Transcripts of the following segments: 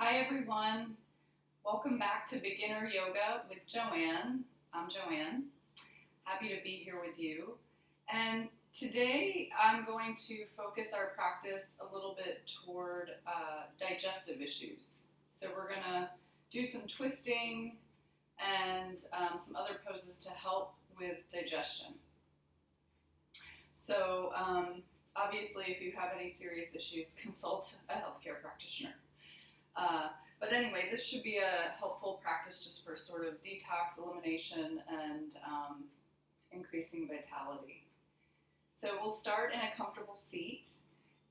Hi everyone, welcome back to Beginner Yoga with Joanne. I'm Joanne, happy to be here with you. And today I'm going to focus our practice a little bit toward digestive issues. So we're going to do some twisting and some other poses to help with digestion. So obviously if you have any serious issues, consult a healthcare practitioner. But anyway, this should be a helpful practice just for sort of detox, elimination, and increasing vitality. So we'll start in a comfortable seat.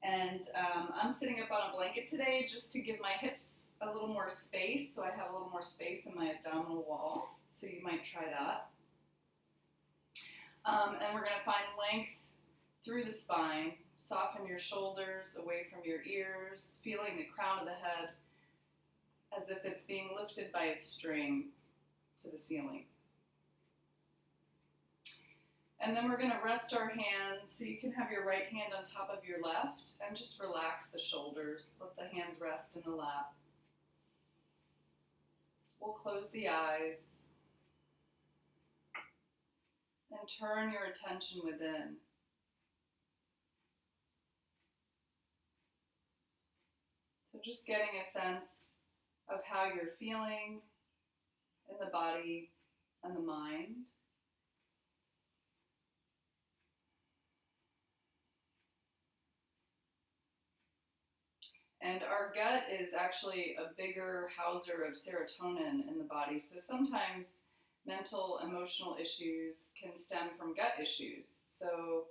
And I'm sitting up on a blanket today just to give my hips a little more space, so I have a little more space in my abdominal wall. So you might try that. And we're going to find length through the spine. Soften your shoulders away from your ears, feeling the crown of the head as if it's being lifted by a string to the ceiling. And then we're going to rest our hands so you can have your right hand on top of your left and just relax the shoulders. Let the hands rest in the lap. We'll close the eyes and turn your attention within. So just getting a sense of how you're feeling in the body and the mind. And our gut is actually a bigger houser of serotonin in the body. So sometimes mental, emotional issues can stem from gut issues. So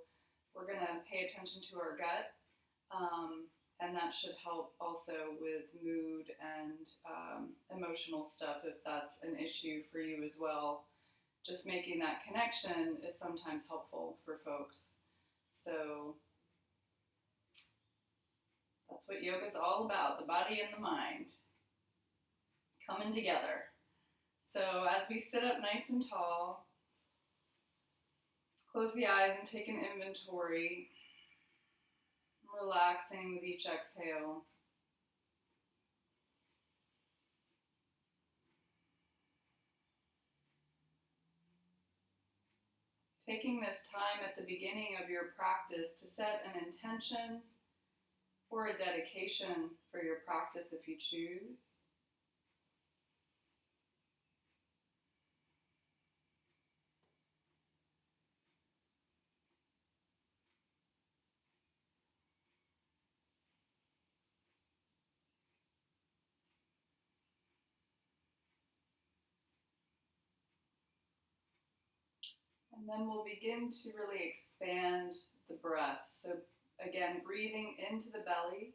we're going to pay attention to our gut. And that should help also with mood and emotional stuff if that's an issue for you as well. Just making that connection is sometimes helpful for folks. So that's what yoga is all about, the body and the mind coming together. So as we sit up nice and tall, close the eyes and take an inventory. Relaxing with each exhale. Taking this time at the beginning of your practice to set an intention or a dedication for your practice if you choose. And then we'll begin to really expand the breath. So again, breathing into the belly,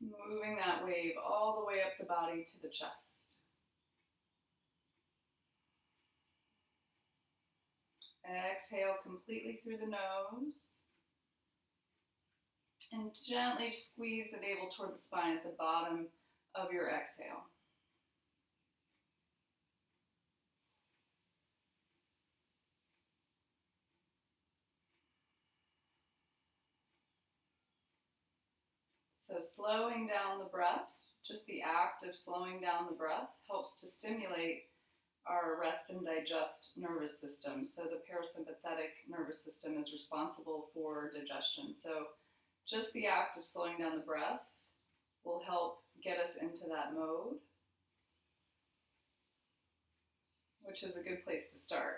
moving that wave all the way up the body to the chest. Exhale completely through the nose. And gently squeeze the navel toward the spine at the bottom of your exhale. So slowing down the breath, just the act of slowing down the breath helps to stimulate our rest and digest nervous system. So the parasympathetic nervous system is responsible for digestion. So just the act of slowing down the breath will help get us into that mode, which is a good place to start.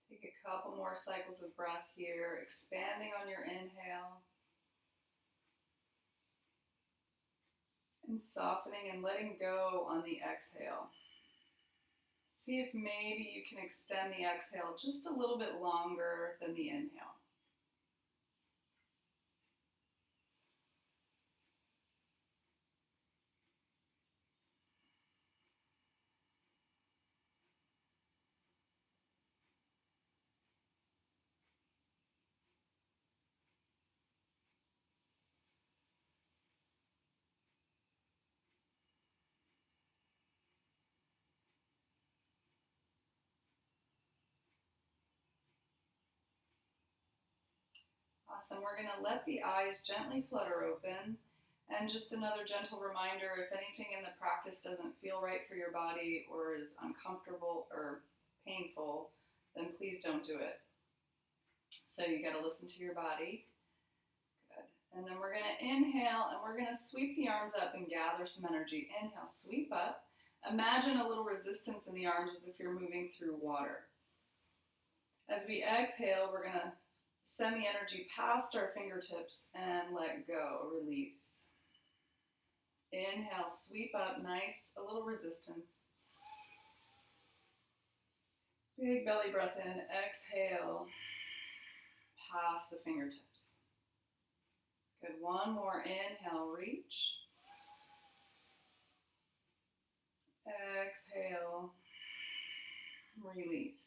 Take a couple more cycles of breath here, expanding on your inhale. And softening and letting go on the exhale. See if maybe you can extend the exhale just a little bit longer than the inhale. breaths, and we're going to let the eyes gently flutter open. And just another gentle reminder, if anything in the practice doesn't feel right for your body or is uncomfortable or painful, then please don't do it. So you got to listen to your body. Good. And then we're going to inhale, and we're going to sweep the arms up and gather some energy. Inhale, sweep up. Imagine a little resistance in the arms as if you're moving through water. As we exhale, we're going to send the energy past our fingertips and let go, release. Inhale, sweep up, nice, a little resistance. Big belly breath in, exhale, past the fingertips. Good, one more, inhale, reach. Exhale, release.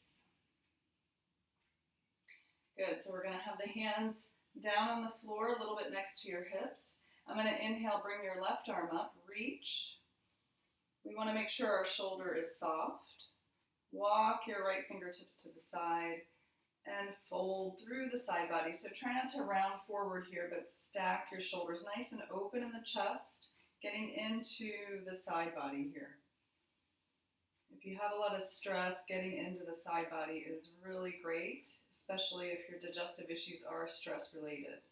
Good, so we're going to have the hands down on the floor a little bit next to your hips. I'm going to inhale, bring your left arm up, reach. We want to make sure our shoulder is soft. Walk your right fingertips to the side and fold through the side body. So try not to round forward here, but stack your shoulders nice and open in the chest, getting into the side body here. If you have a lot of stress, getting into the side body is really great, especially if your digestive issues are stress related.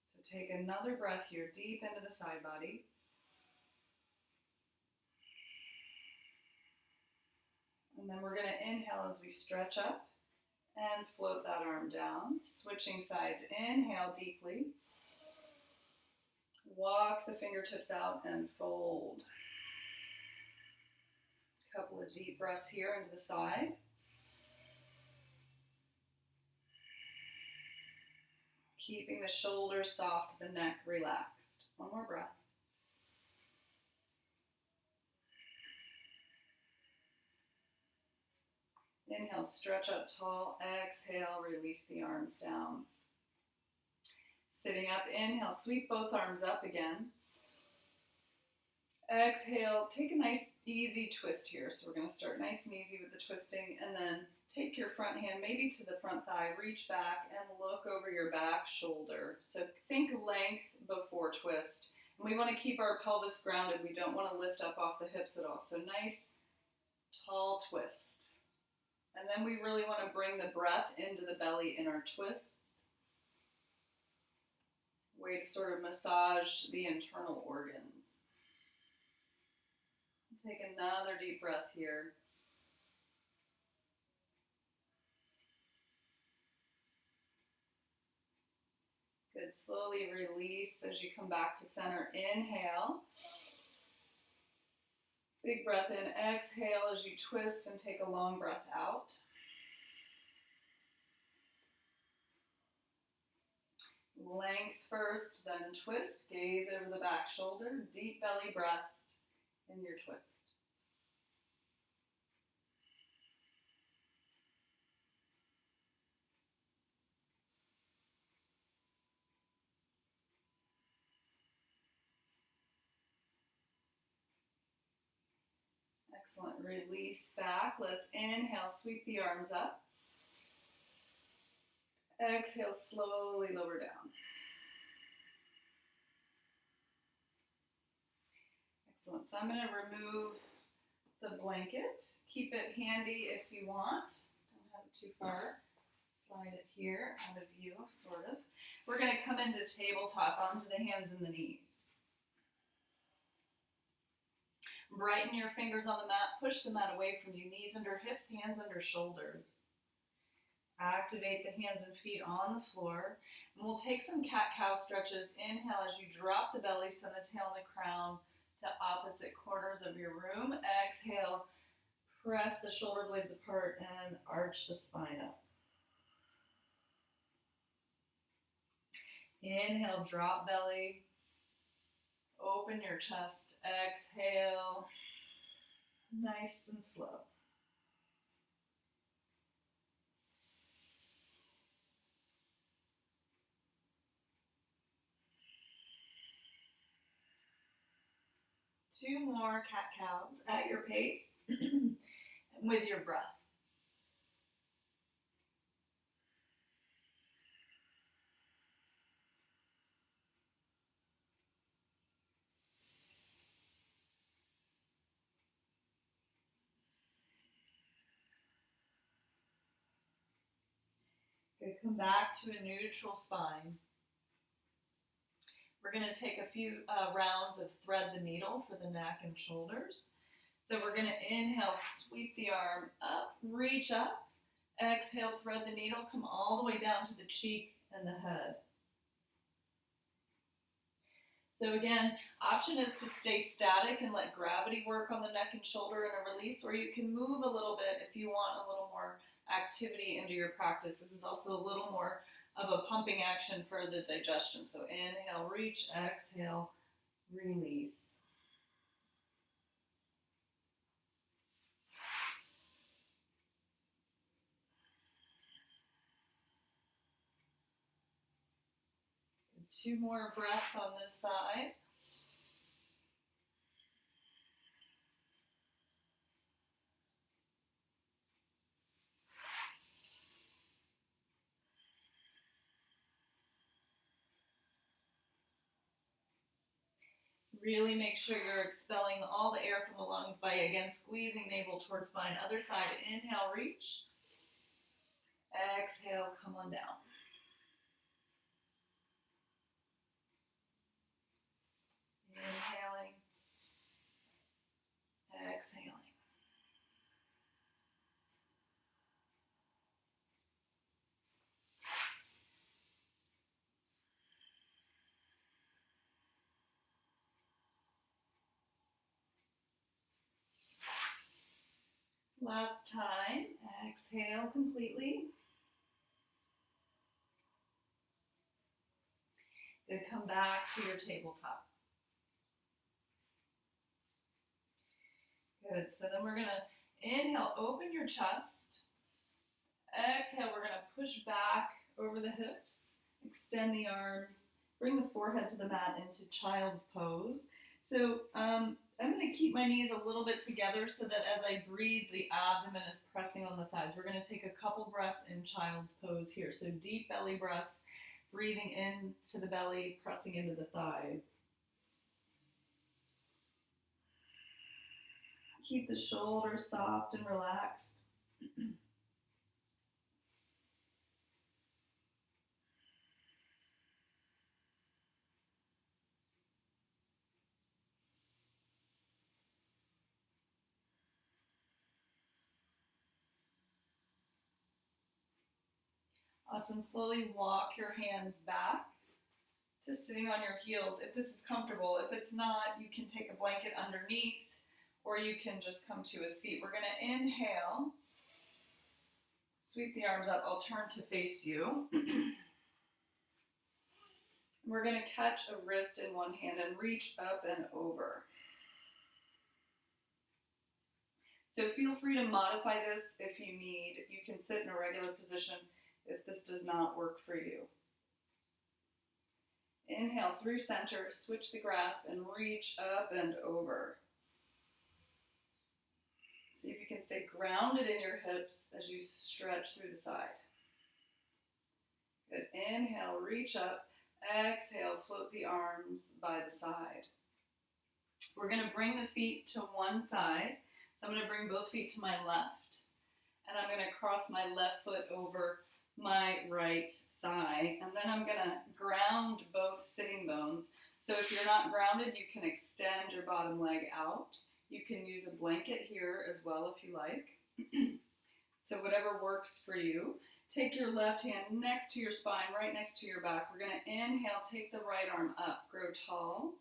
So take another breath here, deep into the side body. And then we're going to inhale as we stretch up and float that arm down. Switching sides, inhale deeply. Walk the fingertips out and fold. A couple of deep breaths here into the side. Keeping the shoulders soft, the neck relaxed. One more breath. Inhale, stretch up tall. Exhale, release the arms down. Sitting up, inhale, sweep both arms up again. Exhale, take a nice easy twist here. So we're going to start nice and easy with the twisting, and then take your front hand maybe to the front thigh, reach back and look over your back shoulder. So think length before twist. And we want to keep our pelvis grounded. We don't want to lift up off the hips at all. So nice, tall twist. And then we really want to bring the breath into the belly in our twists. Way to sort of massage the internal organs. Take another deep breath here. Good, slowly release as you come back to center. Inhale. Big breath in, exhale as you twist and take a long breath out. Length first, then twist. Gaze over the back shoulder. Deep belly breaths in your twist. Excellent. Release back. Let's inhale, sweep the arms up. Exhale, slowly lower down. Excellent. So I'm going to remove the blanket. Keep it handy if you want. Don't have it too far. Slide it here out of view, sort of. We're going to come into tabletop onto the hands and the knees. Brighten your fingers on the mat. Push the mat away from you. Knees under hips, hands under shoulders. Activate the hands and feet on the floor. And we'll take some cat-cow stretches. Inhale as you drop the belly, send the tail and the crown to opposite corners of your room. Exhale, press the shoulder blades apart and arch the spine up. Inhale, drop belly. Open your chest. Exhale, nice and slow. Two more cat-cows at your pace and with your breath. Good, come back to a neutral spine. We're going to take a few rounds of thread the needle for the neck and shoulders. So we're going to inhale, sweep the arm up, reach up. Exhale, thread the needle, come all the way down to the cheek and the head. So again, option is to stay static and let gravity work on the neck and shoulder in a release, or you can move a little bit if you want a little more activity into your practice. This is also a little more of a pumping action for the digestion. So inhale, reach, exhale, release. Two more breaths on this side. Really make sure you're expelling all the air from the lungs by, again, squeezing navel towards spine. Other side, inhale, reach. Exhale, come on down. Inhaling. Exhaling. Last time, exhale completely. Good, come back to your tabletop. Good, so then we're gonna inhale, open your chest. Exhale, we're gonna push back over the hips, extend the arms, bring the forehead to the mat into child's pose. So I'm going to keep my knees a little bit together so that as I breathe, the abdomen is pressing on the thighs. We're going to take a couple breaths in child's pose here. So deep belly breaths, breathing into the belly, pressing into the thighs. Keep the shoulders soft and relaxed. Awesome. Slowly walk your hands back to sitting on your heels if this is comfortable. If it's not, you can take a blanket underneath or you can just come to a seat. We're going to inhale. Sweep the arms up. I'll turn to face you. We're going to catch a wrist in one hand and reach up and over. So feel free to modify this if you need. You can sit in a regular position if this does not work for you. Inhale through center, switch the grasp and reach up and over. See if you can stay grounded in your hips as you stretch through the side. Good. Inhale, reach up. Exhale, float the arms by the side. We're going to bring the feet to one side. So I'm going to bring both feet to my left. And I'm going to cross my left foot over my right thigh. And then I'm going to ground both sitting bones. So if you're not grounded, you can extend your bottom leg out. You can use a blanket here as well if you like. So whatever works for you. Take your left hand next to your spine, right next to your back. We're going to inhale, take the right arm up, grow tall.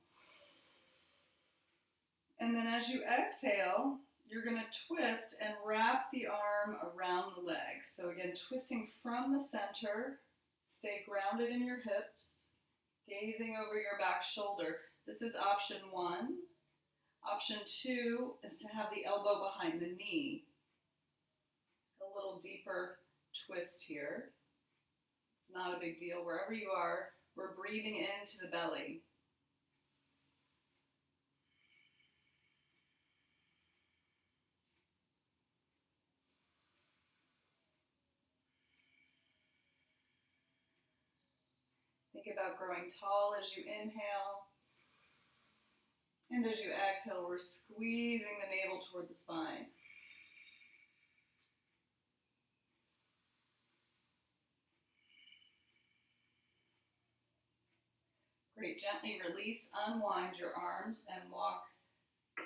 And then as you exhale, you're going to twist and wrap the arm around the leg. So again, twisting from the center, stay grounded in your hips, gazing over your back shoulder. This is option one. Option two is to have the elbow behind the knee. A little deeper twist here. It's not a big deal. Wherever you are, we're breathing into the belly. Think about growing tall as you inhale. And as you exhale, we're squeezing the navel toward the spine. Great. Gently release, unwind your arms, and walk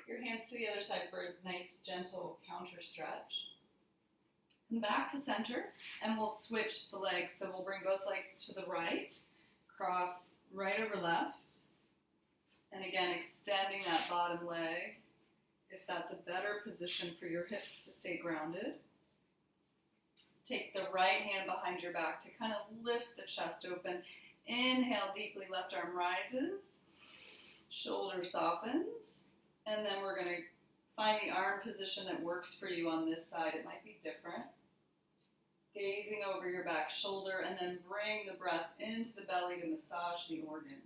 your hands to the other side for a nice, gentle counter stretch. Come back to center, and we'll switch the legs. So we'll bring both legs to the right, cross right over left, and again, extending that bottom leg if that's a better position for your hips to stay grounded. Take the right hand behind your back to kind of lift the chest open. Inhale deeply, left arm rises, shoulder softens, and then we're going to find the arm position that works for you on this side. It might be different. Gazing over your back shoulder, and then bring the breath into the belly to massage the organs.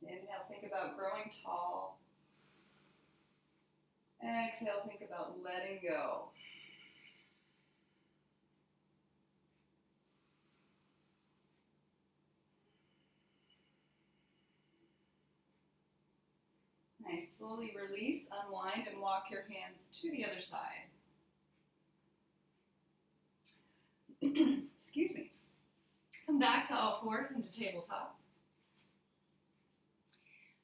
Inhale, think about growing tall. Exhale, think about letting go. Nice. Slowly release, unwind, and walk your hands to the other side. Excuse me. Come back to all fours into tabletop.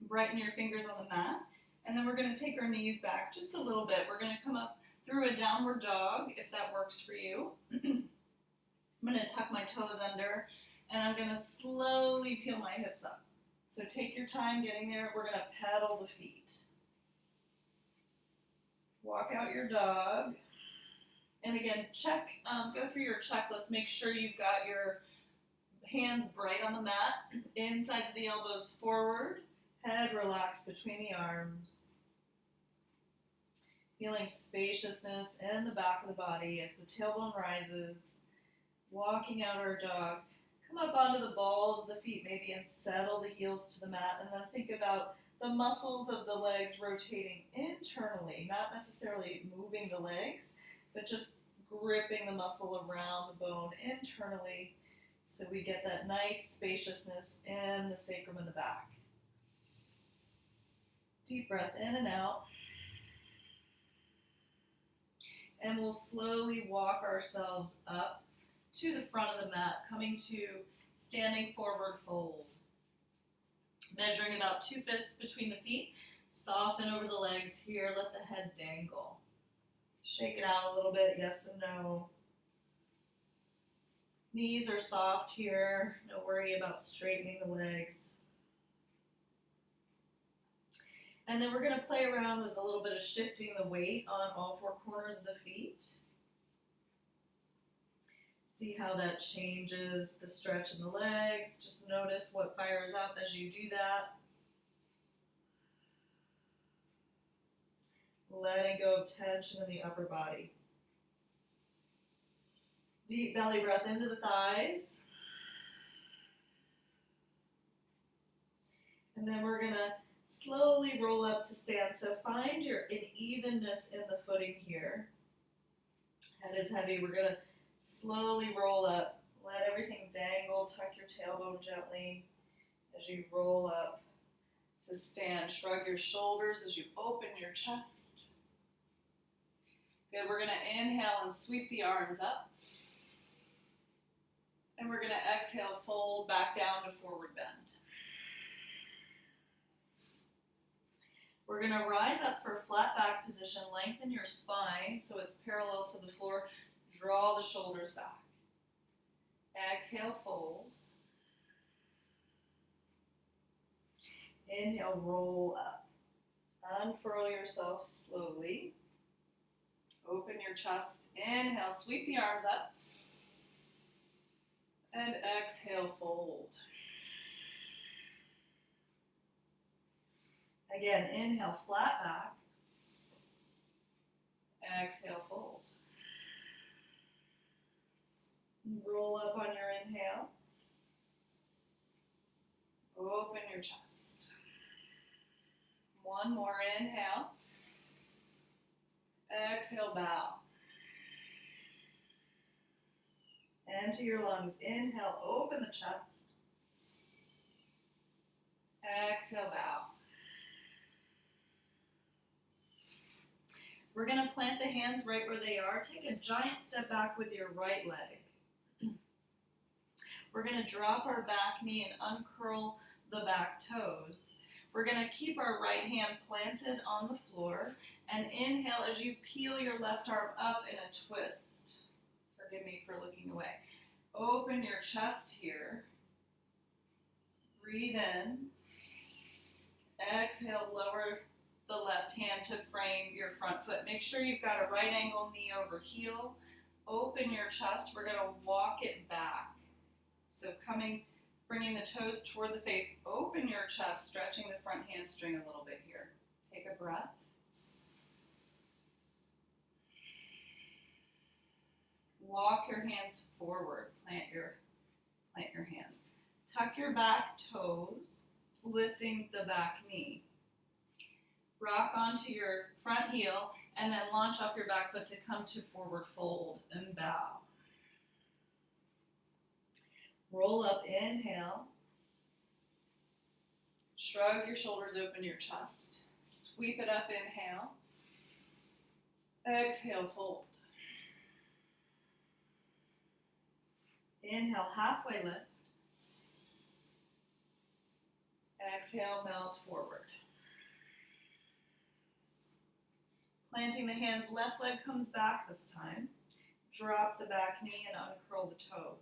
Brighten your fingers on the mat. And then we're going to take our knees back just a little bit. We're going to come up through a downward dog, if that works for you. I'm going to tuck my toes under, and I'm going to slowly peel my hips up. So take your time getting there. We're going to pedal the feet. Walk out your dog. And again, go through your checklist. Make sure you've got your hands bright on the mat. Insides of the elbows forward. Head relaxed between the arms. Feeling spaciousness in the back of the body as the tailbone rises. Walking out our dog. Come up onto the balls of the feet maybe and settle the heels to the mat, and then think about the muscles of the legs rotating internally, not necessarily moving the legs, but just gripping the muscle around the bone internally so we get that nice spaciousness in the sacrum and the back. Deep breath in and out. And we'll slowly walk ourselves up to the front of the mat, coming to standing forward fold. Measuring about 2 fists between the feet. Soften over the legs here. Let the head dangle. Shake it out a little bit, yes and no. Knees are soft here. No worry about straightening the legs. And then we're going to play around with a little bit of shifting the weight on all 4 corners of the feet. See how that changes the stretch in the legs. Just notice what fires up as you do that. Letting go of tension in the upper body. Deep belly breath into the thighs. And then we're going to slowly roll up to stand. So find your evenness in the footing here. Head is heavy. We're going to slowly roll up. Let everything dangle. Tuck your tailbone gently as you roll up to stand. Shrug your shoulders as you open your chest. Good. We're going to inhale and sweep the arms up. And we're going to exhale, fold back down to forward bend. We're going to rise up for flat back position. Lengthen your spine so it's parallel to the floor. Draw the shoulders back. Exhale, fold. Inhale, roll up. Unfurl yourself slowly. Open your chest. Inhale, sweep the arms up. And exhale, fold. Again, inhale, flat back. Exhale, fold. Roll up on your inhale. Open your chest. One more inhale. Exhale, bow. Empty your lungs. Inhale, open the chest. Exhale, bow. We're going to plant the hands right where they are. Take a giant step back with your right leg. We're going to drop our back knee and uncurl the back toes. We're going to keep our right hand planted on the floor and inhale as you peel your left arm up in a twist. Forgive me for looking away. Open your chest here. Breathe in. Exhale, lower the left hand to frame your front foot. Make sure you've got a right angle knee over heel. Open your chest. We're going to walk it back. So bringing the toes toward the face. Open your chest, stretching the front hamstring a little bit here. Take a breath. Walk your hands forward. Plant your hands. Tuck your back toes, lifting the back knee. Rock onto your front heel and then launch off your back foot to come to forward fold and bow. Roll up, inhale. Shrug your shoulders, open your chest. Sweep it up, inhale. Exhale, fold. Inhale, halfway lift. Exhale, melt forward. Planting the hands, left leg comes back this time. Drop the back knee and uncurl the toes.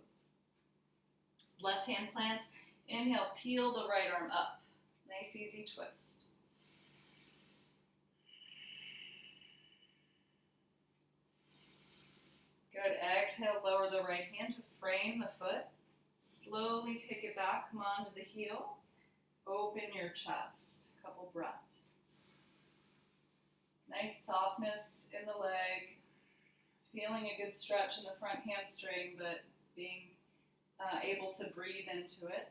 Left hand plants. Inhale, peel the right arm up. Nice, easy twist. Good. Exhale, lower the right hand to frame the foot. Slowly take it back. Come on to the heel. Open your chest. A couple breaths. Nice softness in the leg. Feeling a good stretch in the front hamstring, but being able to breathe into it.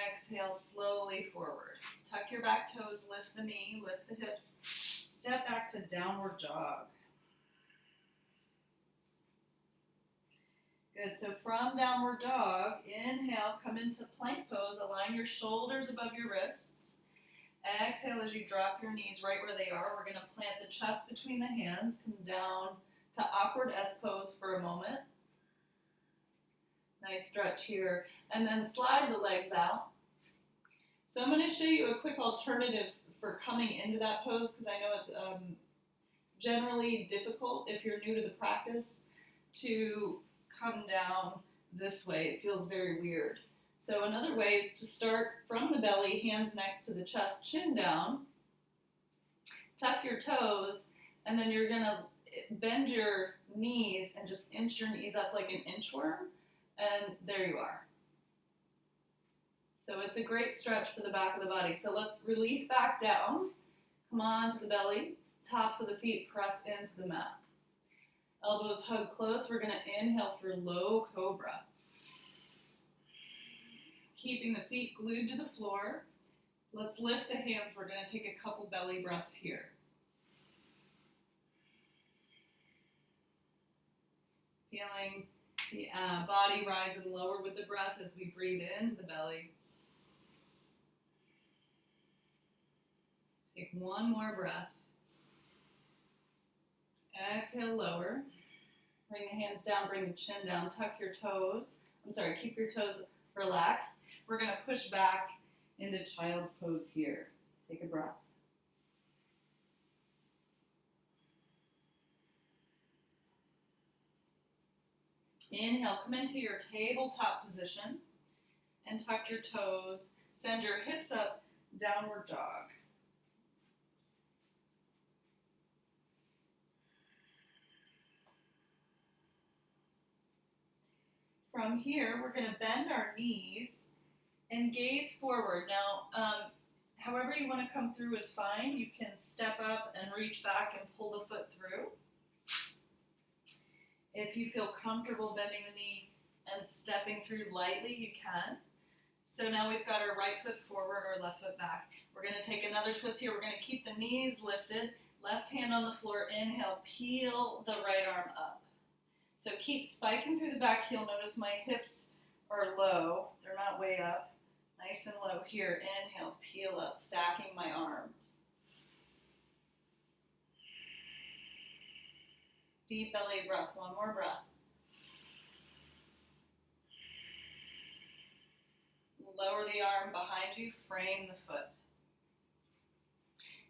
Exhale slowly forward. Tuck your back toes, lift the knee, lift the hips. Step back to downward dog. Good, so from downward dog, inhale, come into plank pose, align your shoulders above your wrists. Exhale as you drop your knees right where they are. We're going to plant the chest between the hands, come down to awkward S pose for a moment. Nice stretch here. And then slide the legs out. So I'm going to show you a quick alternative for coming into that pose because I know it's generally difficult if you're new to the practice to come down this way. It feels very weird. So another way is to start from the belly, hands next to the chest, chin down. Tuck your toes, and then you're going to bend your knees and just inch your knees up like an inchworm, and there you are. So it's a great stretch for the back of the body. So let's release back down. Come on to the belly. Tops of the feet press into the mat. Elbows hug close. We're going to inhale for low cobra. Keeping the feet glued to the floor. Let's lift the hands. We're going to take a couple belly breaths here. Feeling the body rise and lower with the breath as we breathe into the belly. Take one more breath. Exhale, lower. Bring the hands down, bring the chin down, tuck your toes. Keep your toes relaxed. We're going to push back into child's pose here. Take a breath. Inhale, come into your tabletop position and tuck your toes. Send your hips up, downward dog. From here, we're going to bend our knees and gaze forward. Now, however you want to come through is fine. You can step up and reach back and pull the foot through. If you feel comfortable bending the knee and stepping through lightly, you can. So now we've got our right foot forward, our left foot back. We're going to take another twist here. We're going to keep the knees lifted, left hand on the floor. Inhale, peel the right arm up. So keep spiking through the back heel. Notice my hips are low. They're not way up. Nice and low here. Inhale, peel up, stacking my arms. Deep belly breath. One more breath. Lower the arm behind you, frame the foot.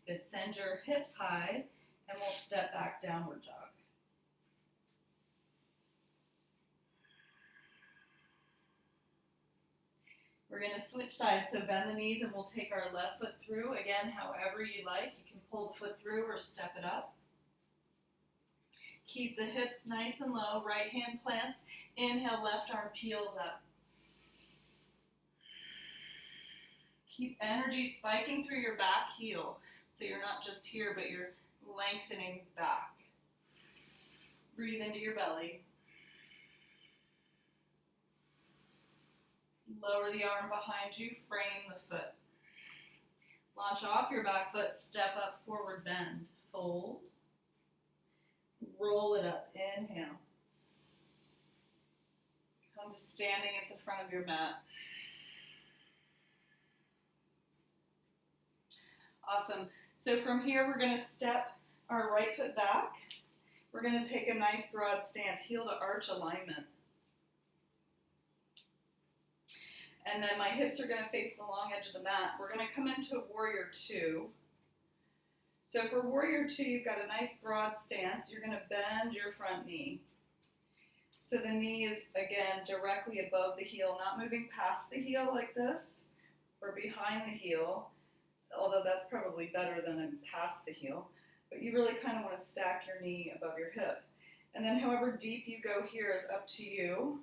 Good, send your hips high, and we'll step back, downward dog. We're going to switch sides, so bend the knees and we'll take our left foot through. Again, however you like. You can pull the foot through or step it up. Keep the hips nice and low. Right hand plants. Inhale, left arm peels up. Keep energy spiking through your back heel. So you're not just here, but you're lengthening back. Breathe into your belly. Lower the arm behind you, frame the foot. Launch off your back foot, step up, forward bend. Fold. Roll it up, inhale. Come to standing at the front of your mat. Awesome. So from here, we're going to step our right foot back. We're going to take a nice broad stance, heel to arch alignment. And then my hips are going to face the long edge of the mat. We're going to come into Warrior Two. So for Warrior Two, you've got a nice broad stance. You're going to bend your front knee. So the knee is, again, directly above the heel, not moving past the heel like this or behind the heel, although that's probably better than past the heel. But you really kind of want to stack your knee above your hip. And then however deep you go here is up to you.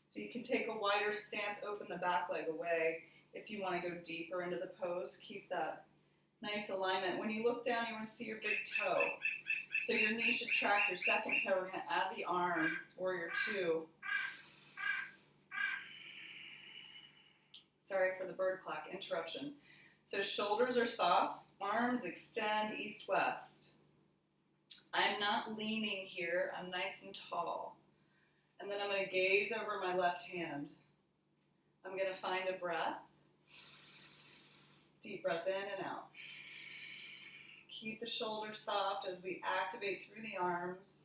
So you can take a wider stance, open the back leg away. If you want to go deeper into the pose, keep that nice alignment. When you look down, you want to see your big toe. So your knee should track your second toe. We're going to add the arms, Warrior Two. Sorry for the bird clock interruption. So shoulders are soft, arms extend east-west. I'm not leaning here, I'm nice and tall. And then I'm going to gaze over my left hand. I'm going to find a breath. Deep breath in and out. Keep the shoulders soft as we activate through the arms.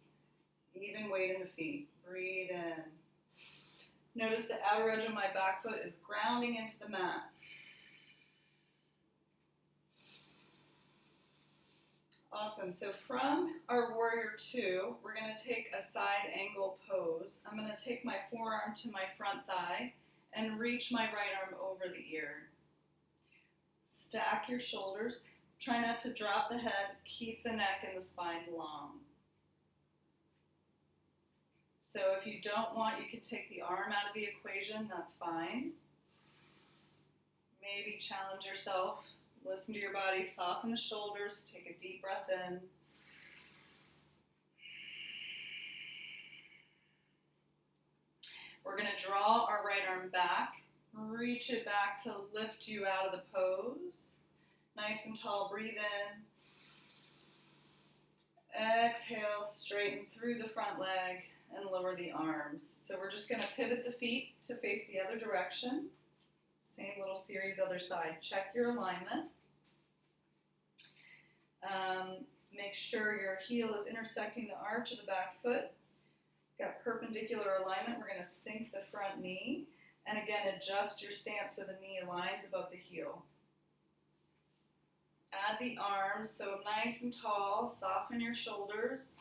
Even weight in the feet. Breathe in. Notice the outer edge of my back foot is grounding into the mat. Awesome. So from our Warrior Two, we're going to take a side angle pose. I'm going to take my forearm to my front thigh and reach my right arm over the ear. Stack your shoulders. Try not to drop the head. Keep the neck and the spine long. So if you don't want, you could take the arm out of the equation. That's fine. Maybe challenge yourself. Listen to your body, soften the shoulders, take a deep breath in. We're going to draw our right arm back, reach it back to lift you out of the pose. Nice and tall, breathe in. Exhale, straighten through the front leg and lower the arms. So we're just going to pivot the feet to face the other direction. Same little series, other side. Check your alignment. Make sure your heel is intersecting the arch of the back foot. Got perpendicular alignment. We're going to sink the front knee. And again, adjust your stance so the knee aligns above the heel. Add the arms, so nice and tall. Soften your shoulders.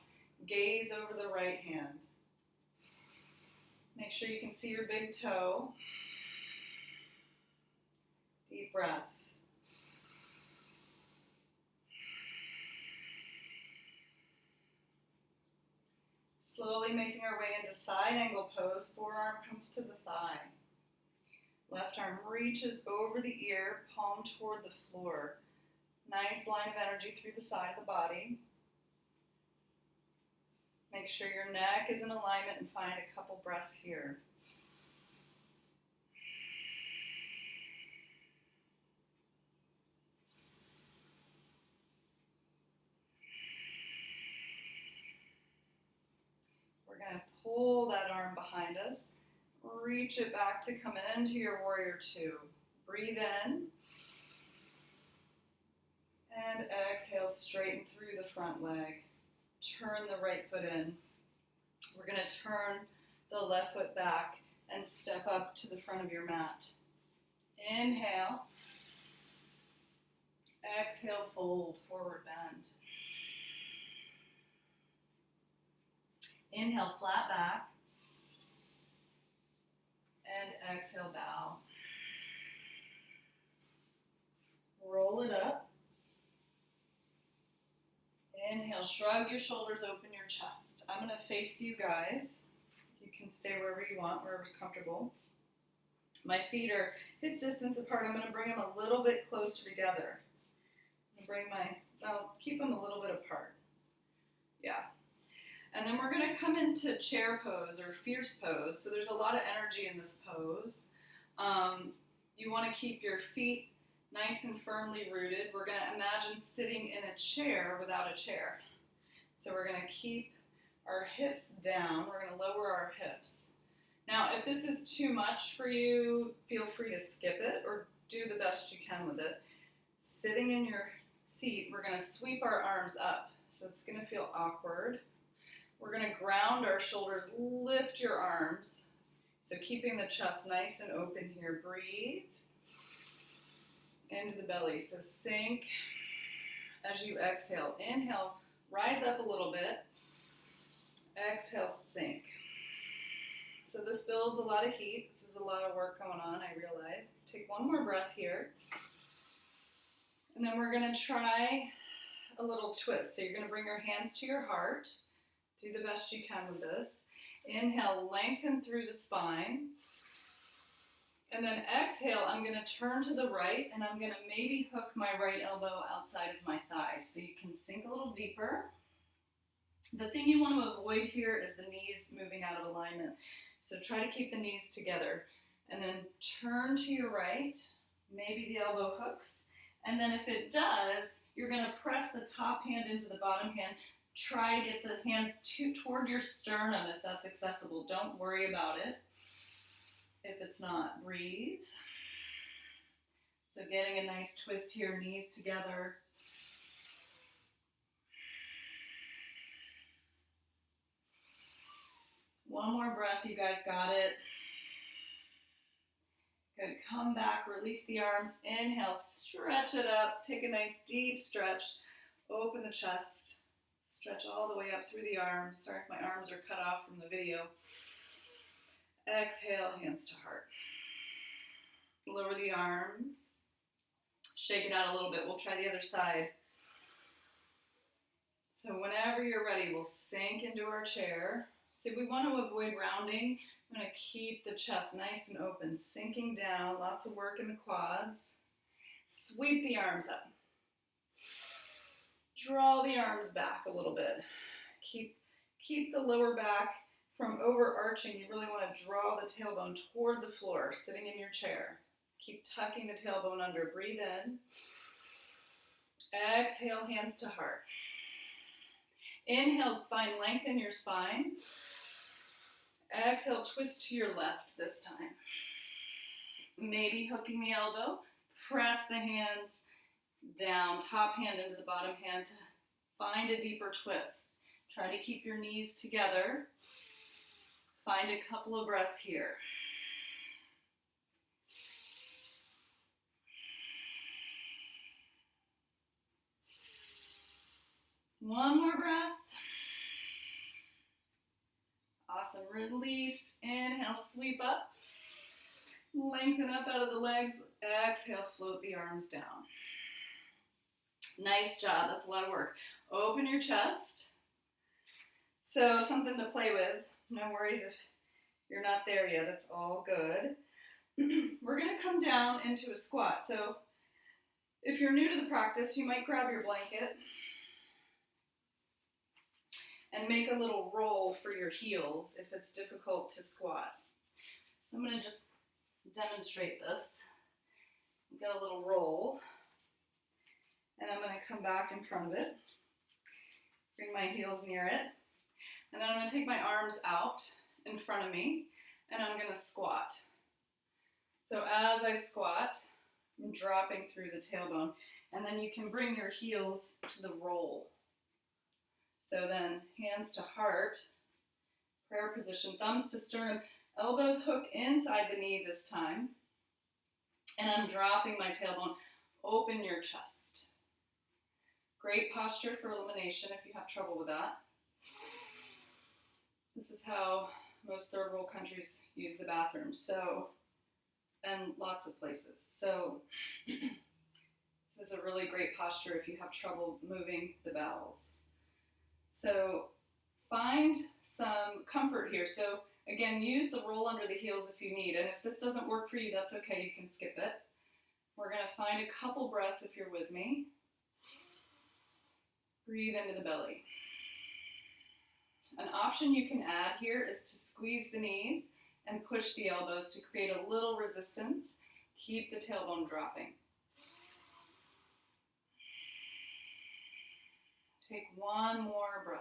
Gaze over the right hand. Make sure you can see your big toe. Deep breath. Slowly making our way into side angle pose. Forearm comes to the thigh. Left arm reaches over the ear, palm toward the floor. Nice line of energy through the side of the body. Make sure your neck is in alignment and find a couple breaths here. We're going to pull that arm behind us. Reach it back to come into your Warrior Two. Breathe in. And exhale, straighten through the front leg. turn the right foot in. We're going to turn the left foot back and step up to the front of your mat. Inhale. Exhale, fold, forward bend. Inhale, flat back. And exhale, bow. Roll it up. Inhale, shrug your shoulders, open your chest. I'm going to face you guys. You can stay wherever you want, wherever's comfortable. My feet are hip distance apart. I'm going to bring them a little bit closer together. I'm going to keep them a little bit apart. Yeah. And then we're going to come into chair pose or fierce pose. So there's a lot of energy in this pose. You want to keep your feet nice and firmly rooted. We're going to imagine sitting in a chair without a chair. So we're going to keep our hips down. We're going to lower our hips. Now, if this is too much for you, feel free to skip it or do the best you can with it. Sitting in your seat, we're going to sweep our arms up. So it's going to feel awkward. We're going to ground our shoulders, lift your arms. So keeping the chest nice and open here. Breathe into the belly. So sink as you exhale. Inhale, rise up a little bit. Exhale, sink. So this builds a lot of heat. This is a lot of work going on, I realize. Take one more breath here. And then we're going to try a little twist. So you're going to bring your hands to your heart. Do the best you can with this. Inhale, lengthen through the spine. And then exhale, I'm going to turn to the right, and I'm going to maybe hook my right elbow outside of my thigh. So you can sink a little deeper. The thing you want to avoid here is the knees moving out of alignment. So try to keep the knees together. And then turn to your right. Maybe the elbow hooks. And then if it does, you're going to press the top hand into the bottom hand. Try to get the hands toward your sternum if that's accessible. Don't worry about it if it's not. Breathe. So getting a nice twist here, knees together. One more breath, you guys got it. Good, come back, release the arms. Inhale, stretch it up. Take a nice deep stretch. Open the chest. Stretch all the way up through the arms. Sorry if my arms are cut off from the video. Exhale, hands to heart. Lower the arms. Shake it out a little bit. We'll try the other side. So whenever you're ready, we'll sink into our chair. So we want to avoid rounding. I'm going to keep the chest nice and open, sinking down. Lots of work in the quads. Sweep the arms up. Draw the arms back a little bit. Keep the lower back from overarching. You really want to draw the tailbone toward the floor, sitting in your chair. Keep tucking the tailbone under. Breathe in. Exhale, hands to heart. Inhale, find length in your spine. Exhale, twist to your left this time. Maybe hooking the elbow. Press the hands down, top hand into the bottom hand to find a deeper twist. Try to keep your knees together. Find a couple of breaths here. One more breath. Awesome. Release. Inhale, sweep up. Lengthen up out of the legs. Exhale, float the arms down. Nice job. That's a lot of work. Open your chest. So something to play with. No worries if you're not there yet. It's all good. We're going to come down into a squat. So if you're new to the practice, you might grab your blanket and make a little roll for your heels if it's difficult to squat. So I'm going to just demonstrate this. Get a little roll. And I'm going to come back in front of it. Bring my heels near it. And then I'm going to take my arms out in front of me. And I'm going to squat. So as I squat, I'm dropping through the tailbone. And then you can bring your heels to the roll. So then hands to heart, prayer position, thumbs to sternum, elbows hook inside the knee this time. And I'm dropping my tailbone. Open your chest. Great posture for elimination if you have trouble with that. This is how most third world countries use the bathroom. So, and lots of places. So this is a really great posture if you have trouble moving the bowels. So find some comfort here. So again, use the roll under the heels if you need. And if this doesn't work for you, that's okay. You can skip it. We're going to find a couple breaths if you're with me. Breathe into the belly. An option you can add here is to squeeze the knees and push the elbows to create a little resistance. Keep the tailbone dropping. Take one more breath.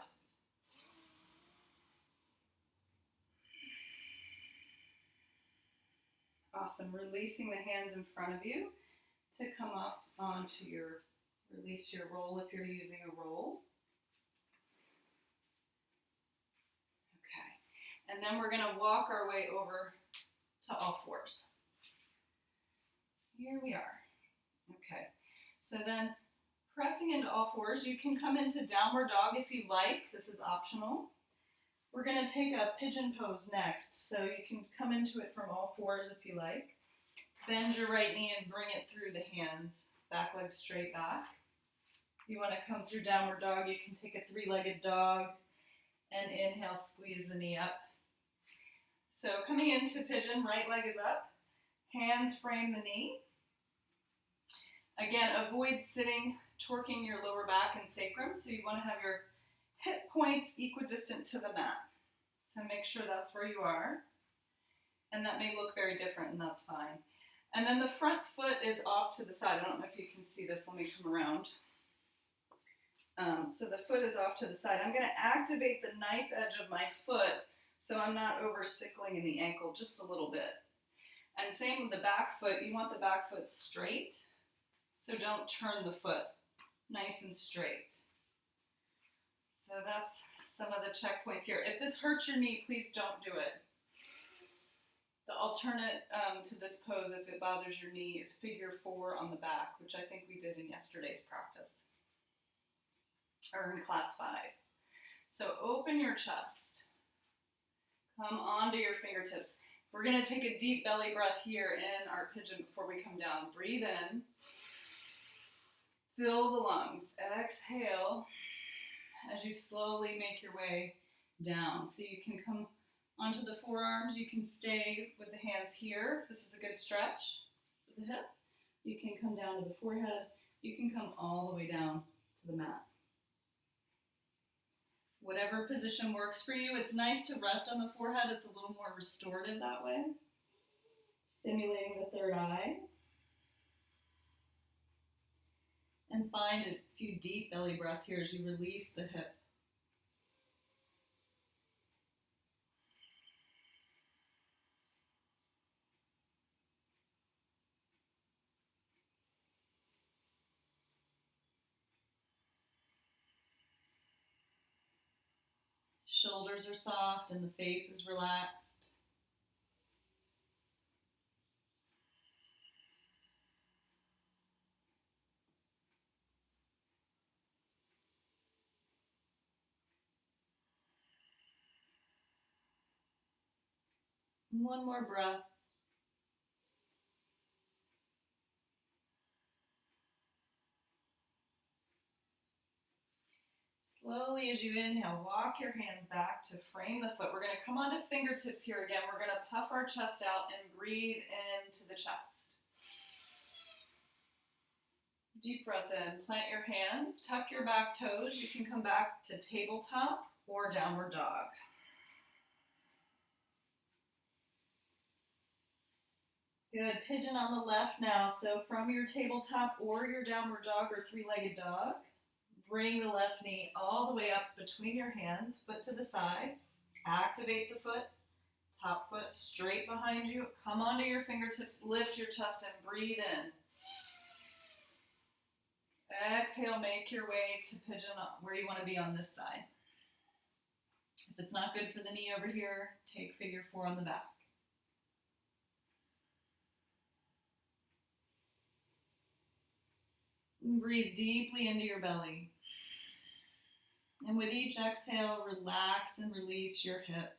Awesome. Releasing the hands in front of you to come up onto release your roll if you're using a roll. Okay. And then we're going to walk our way over to all fours. Here we are. Okay. So then pressing into all fours, you can come into downward dog if you like. This is optional. We're going to take a pigeon pose next. So you can come into it from all fours if you like. Bend your right knee and bring it through the hands. Back leg straight back. If you want to come through downward dog, you can take a three-legged dog and inhale, squeeze the knee up. So coming into pigeon, right leg is up. Hands frame the knee. Again, avoid sitting, torquing your lower back and sacrum. So you want to have your hip points equidistant to the mat. So make sure that's where you are. And that may look very different, and that's fine. And then the front foot is off to the side. I don't know if you can see this. Let me come around. So the foot is off to the side. I'm going to activate the knife edge of my foot so I'm not over sickling in the ankle just a little bit. And same with the back foot. You want the back foot straight, so don't turn the foot. Nice and straight. So that's some of the checkpoints here. If this hurts your knee, please don't do it. The alternate to this pose, if it bothers your knee, is figure 4 on the back, which I think we did in yesterday's practice, or in class 5. So open your chest. Come onto your fingertips. We're going to take a deep belly breath here in our pigeon before we come down. Breathe in. Fill the lungs. Exhale as you slowly make your way down. So you can come onto the forearms. You can stay with the hands here. This is a good stretch for the hip. You can come down to the forehead. You can come all the way down to the mat. Whatever position works for you. It's nice to rest on the forehead. It's a little more restorative that way. Stimulating the third eye. And find a few deep belly breaths here as you release the hip. Shoulders are soft and the face is relaxed. And one more breath. Slowly as you inhale, walk your hands back to frame the foot. We're going to come onto fingertips here again. We're going to puff our chest out and breathe into the chest. Deep breath in. Plant your hands. Tuck your back toes. You can come back to tabletop or downward dog. Good. Pigeon on the left now. So from your tabletop or your downward dog or three-legged dog, bring the left knee all the way up between your hands, foot to the side. Activate the foot, top foot straight behind you. Come onto your fingertips, lift your chest and breathe in. Exhale, make your way to pigeon where you want to be on this side. If it's not good for the knee over here, take figure 4 on the back. And breathe deeply into your belly. And with each exhale, relax and release your hip.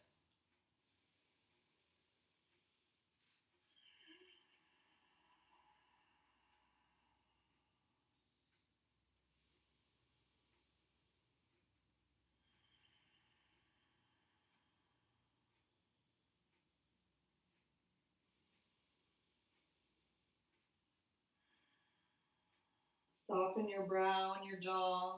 Soften your brow and your jaw.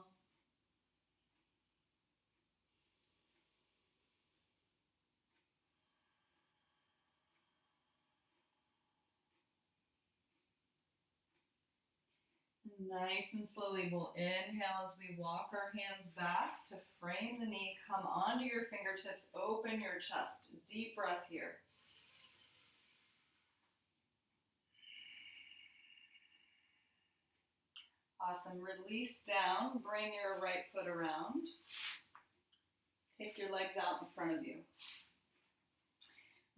Nice and slowly, we'll inhale as we walk our hands back to frame the knee. Come onto your fingertips, open your chest. Deep breath here. Awesome. Release down. Bring your right foot around. Take your legs out in front of you.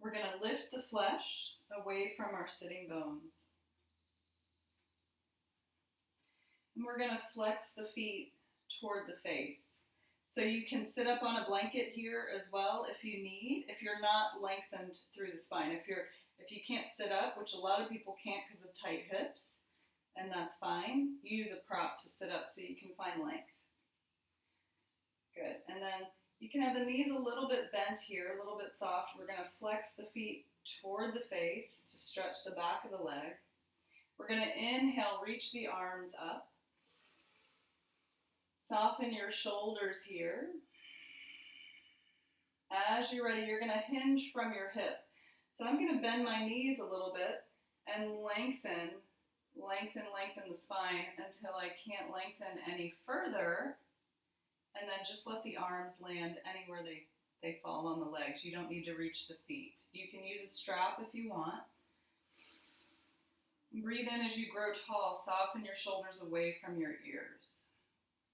We're going to lift the flesh away from our sitting bones. And we're going to flex the feet toward the face. So you can sit up on a blanket here as well if you need, if you're not lengthened through the spine. If you can't sit up, which a lot of people can't because of tight hips, and that's fine, use a prop to sit up so you can find length. Good. And then you can have the knees a little bit bent here, a little bit soft. We're going to flex the feet toward the face to stretch the back of the leg. We're going to inhale, reach the arms up. Soften your shoulders here. As you're ready, you're going to hinge from your hip. So I'm going to bend my knees a little bit and lengthen the spine until I can't lengthen any further. And then just let the arms land anywhere they fall on the legs. You don't need to reach the feet. You can use a strap if you want. Breathe in as you grow tall. Soften your shoulders away from your ears.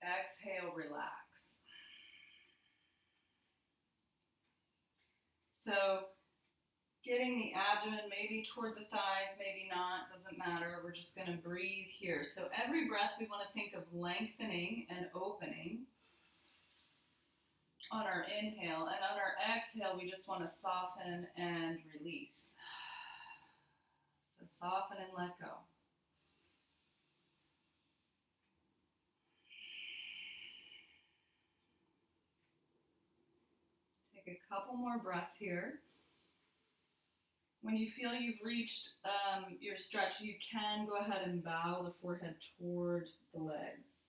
Exhale, relax. So getting the abdomen maybe toward the thighs, maybe not, doesn't matter. We're just going to breathe here. So every breath we want to think of lengthening and opening on our inhale. And on our exhale, we just want to soften and release. So soften and let go. Take a couple more breaths here. When you feel you've reached your stretch, you can go ahead and bow the forehead toward the legs.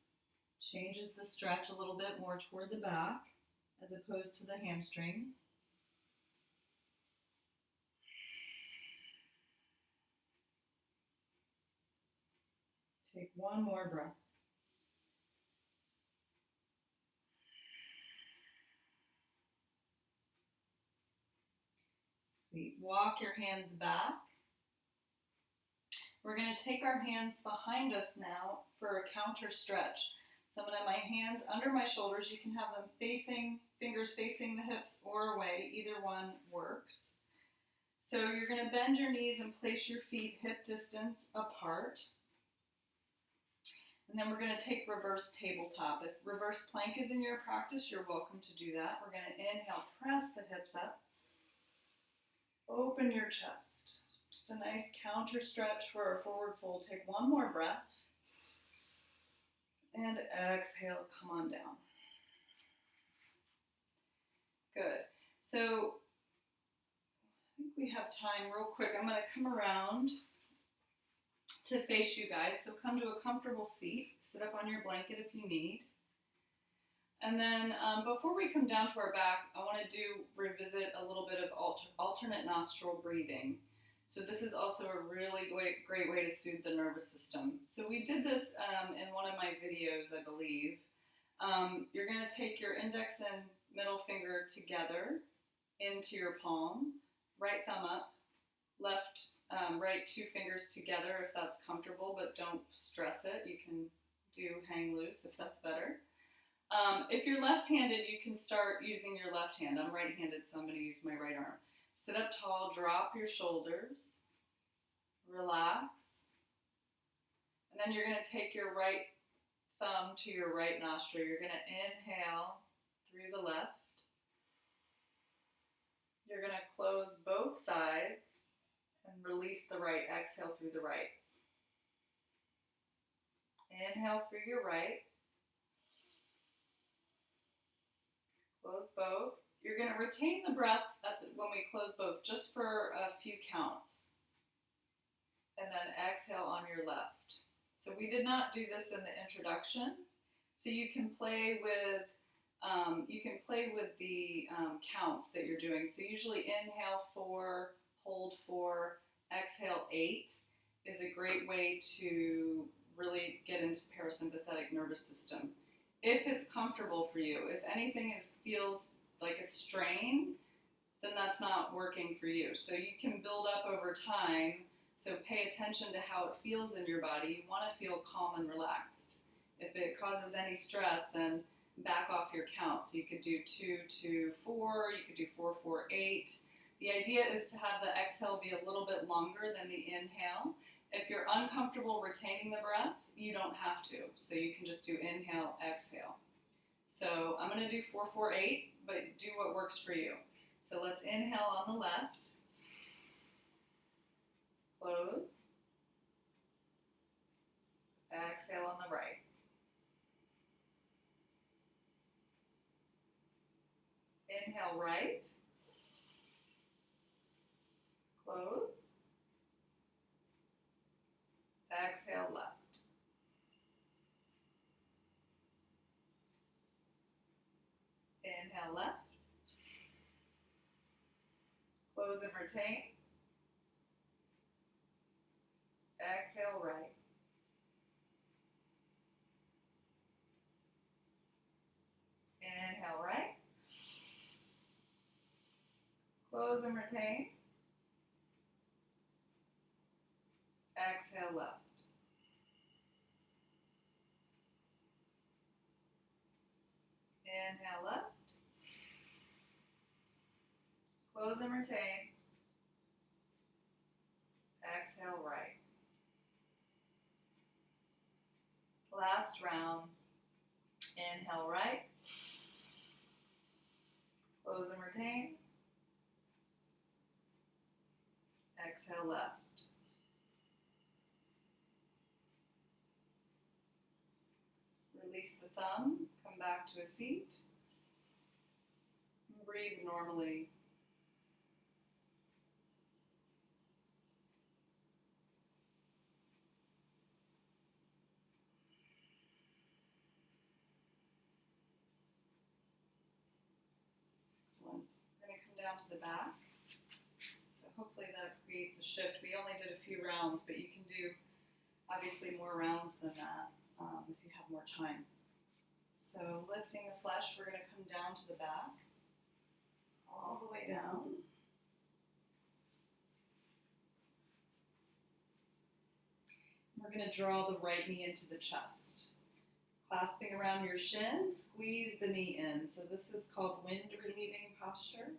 Changes the stretch a little bit more toward the back as opposed to the hamstrings. Take one more breath. Sweet. Walk your hands back. We're going to take our hands behind us now for a counter stretch. So I'm going to have my hands under my shoulders. You can have them facing, fingers facing the hips or away. Either one works. So you're going to bend your knees and place your feet hip distance apart. And then we're going to take reverse tabletop. If reverse plank is in your practice, you're welcome to do that. We're going to inhale, press the hips up. Open your chest. Just a nice counter stretch for our forward fold. Take one more breath. And exhale, come on down. Good. So I think we have time real quick. I'm going to come around to face you guys. So come to a comfortable seat. Sit up on your blanket if you need. And then before we come down to our back, I want to revisit a little bit of alternate nostril breathing. So this is also a really great way to soothe the nervous system. So we did this in one of my videos, I believe. You're going to take your index and middle finger together into your palm, right thumb up, left, right two fingers together if that's comfortable, but don't stress it. You can do hang loose if that's better. If you're left-handed, you can start using your left hand. I'm right-handed, so I'm going to use my right arm. Sit up tall, drop your shoulders, relax, and then you're going to take your right thumb to your right nostril. You're going to inhale through the left. You're going to close both sides and release the right. Exhale through the right. Inhale through your right. Close both. You're going to retain the breath when we close both, just for a few counts. And then exhale on your left. So we did not do this in the introduction. So you can play with the counts that you're doing. So usually inhale 4, hold 4, exhale 8 is a great way to really get into parasympathetic nervous system. If it's comfortable for you, if anything feels like a strain, then that's not working for you. So you can build up over time. So pay attention to how it feels in your body. You want to feel calm and relaxed. If it causes any stress, then back off your count. So you could do 2, 2, 4. You could do 4, 4, 8. The idea is to have the exhale be a little bit longer than the inhale. If you're uncomfortable retaining the breath, you don't have to. So you can just do inhale, exhale. So I'm going to do 4, 4, 8, but do what works for you. So let's inhale on the left. Close. Exhale on the right. Inhale right. Close. Exhale left. Inhale left. Close and retain. Exhale right. Inhale right. Close and retain. Exhale left. Inhale left. Close and retain. Exhale right. Last round. Inhale right. Close and retain. Exhale left. Release the thumb. Come back to a seat. Breathe normally. Excellent. We're going to come down to the back. So hopefully that creates a shift. We only did a few rounds, but you can do obviously more rounds than that if you have more time. So lifting the flesh, we're going to come down to the back, all the way down. We're going to draw the right knee into the chest. Clasping around your shin, squeeze the knee in. So this is called wind relieving posture.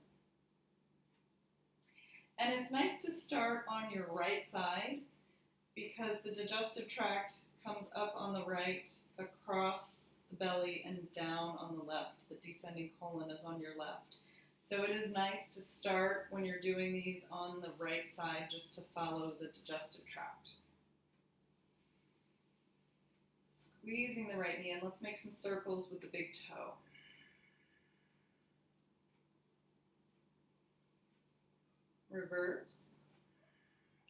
And it's nice to start on your right side because the digestive tract comes up on the right, across the belly, and down on the left. The descending colon is on your left. So it is nice to start when you're doing these on the right side just to follow the digestive tract. Squeezing the right knee in. Let's make some circles with the big toe. Reverse.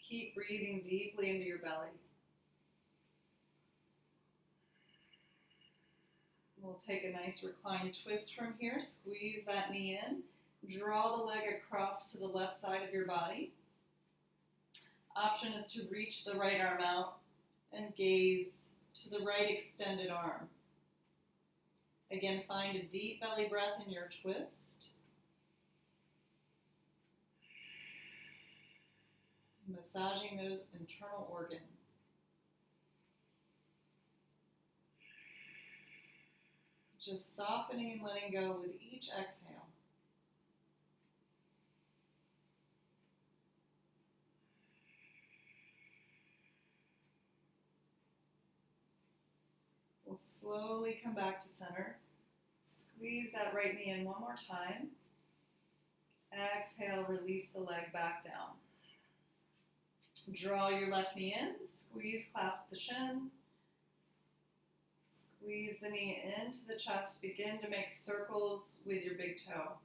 Keep breathing deeply into your belly. We'll take a nice reclined twist from here. Squeeze that knee in. Draw the leg across to the left side of your body. Option is to reach the right arm out and gaze to the right extended arm. Again, find a deep belly breath in your twist. Massaging those internal organs. Just softening and letting go with each exhale. We'll slowly come back to center. Squeeze that right knee in one more time. Exhale, release the leg back down. Draw your left knee in, squeeze, clasp the shin. Squeeze the knee into the chest. Begin to make circles with your big toe.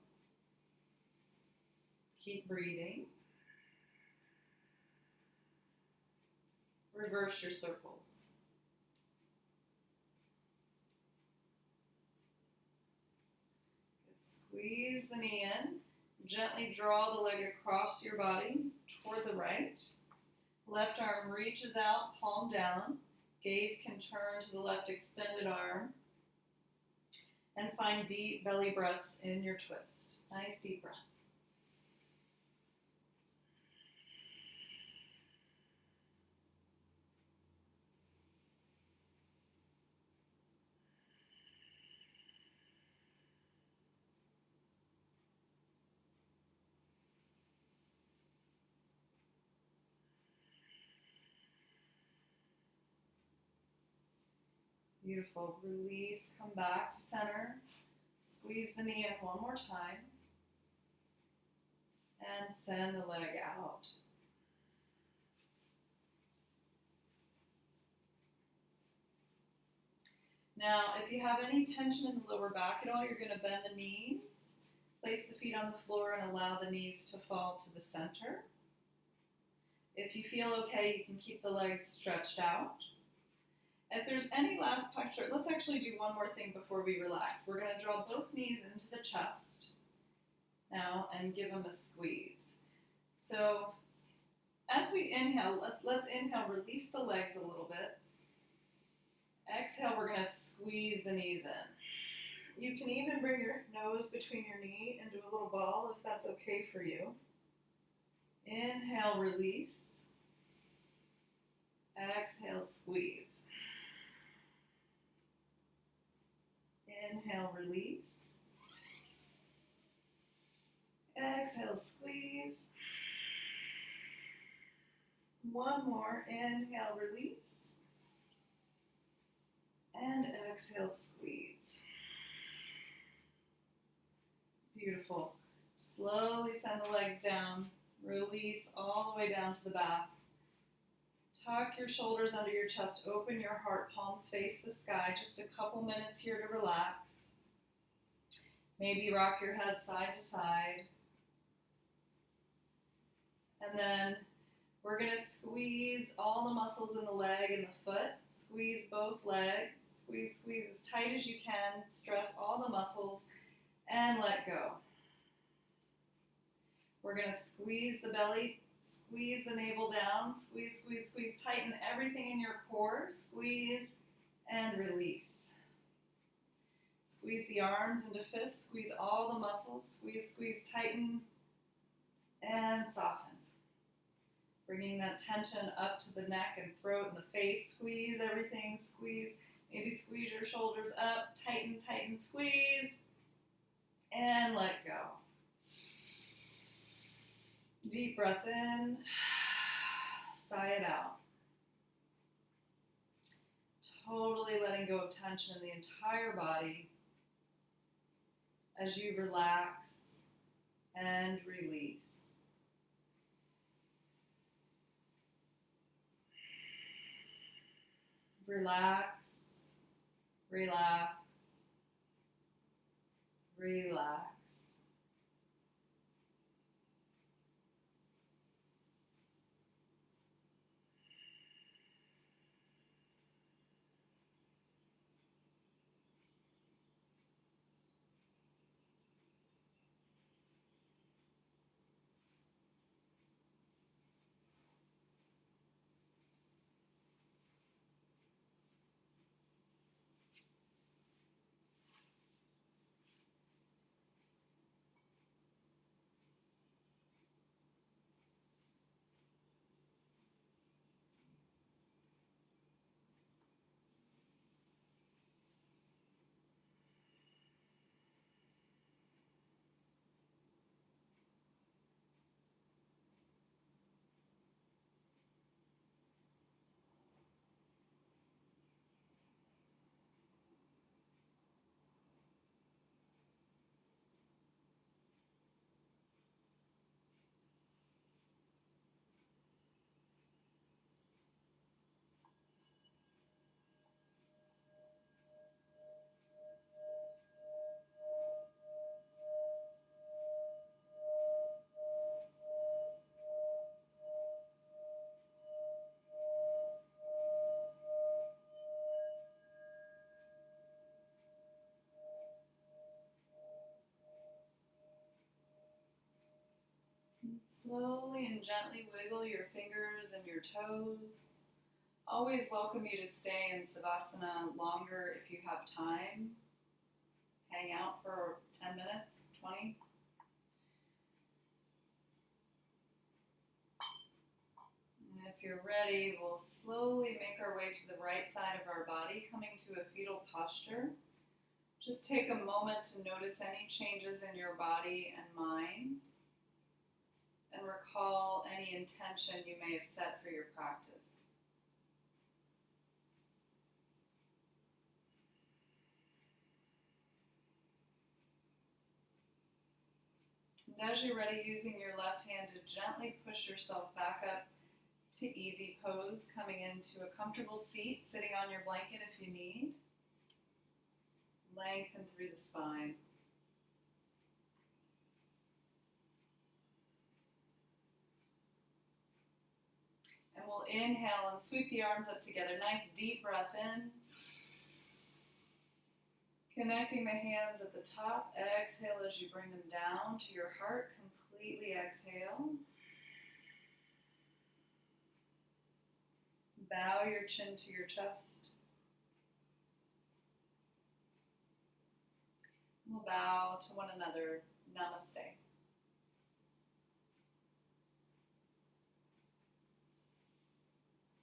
Keep breathing. Reverse your circles. Squeeze the knee in. Gently draw the leg across your body toward the right. Left arm reaches out, palm down. Gaze can turn to the left extended arm. And find deep belly breaths in your twist. Nice deep breaths. Beautiful. Release, come back to center. Squeeze the knee in one more time. And send the leg out. Now, if you have any tension in the lower back at all, you're going to bend the knees. Place the feet on the floor and allow the knees to fall to the center. If you feel okay, you can keep the legs stretched out. If there's any last pressure, let's actually do one more thing before we relax. We're going to draw both knees into the chest now and give them a squeeze. So as we inhale, let's inhale, release the legs a little bit. Exhale, we're going to squeeze the knees in. You can even bring your nose between your knee and do a little ball if that's okay for you. Inhale, release. Exhale, squeeze. Inhale, release. Exhale, squeeze. One more. Inhale, release. And exhale, squeeze. Beautiful. Slowly send the legs down. Release all the way down to the back. Tuck your shoulders under your chest. Open your heart. Palms face the sky. Just a couple minutes here to relax. Maybe rock your head side to side. And then we're going to squeeze all the muscles in the leg and the foot. Squeeze both legs. Squeeze, squeeze as tight as you can. Stress all the muscles and let go. We're going to squeeze the belly. Squeeze the navel down, squeeze, squeeze, squeeze, tighten everything in your core, squeeze and release. Squeeze the arms into fists, squeeze all the muscles, squeeze, squeeze, tighten and soften. Bringing that tension up to the neck and throat and the face, squeeze everything, squeeze, maybe squeeze your shoulders up, tighten, tighten, squeeze and let go. Deep breath in, sigh it out. Totally letting go of tension in the entire body as you relax and release. Relax, relax, relax. slowly and gently wiggle your fingers and your toes. Always welcome you to stay in Savasana longer if you have time. Hang out for 10 minutes, 20. And if you're ready, we'll slowly make our way to the right side of our body, coming to a fetal posture. Just take a moment to notice any changes in your body and mind, and recall any intention you may have set for your practice. And as you're ready, using your left hand to gently push yourself back up to easy pose, coming into a comfortable seat, sitting on your blanket if you need. Lengthen through the spine. And we'll inhale and sweep the arms up together. Nice deep breath in. Connecting the hands at the top. Exhale as you bring them down to your heart. Completely exhale. Bow your chin to your chest. We'll bow to one another. Namaste.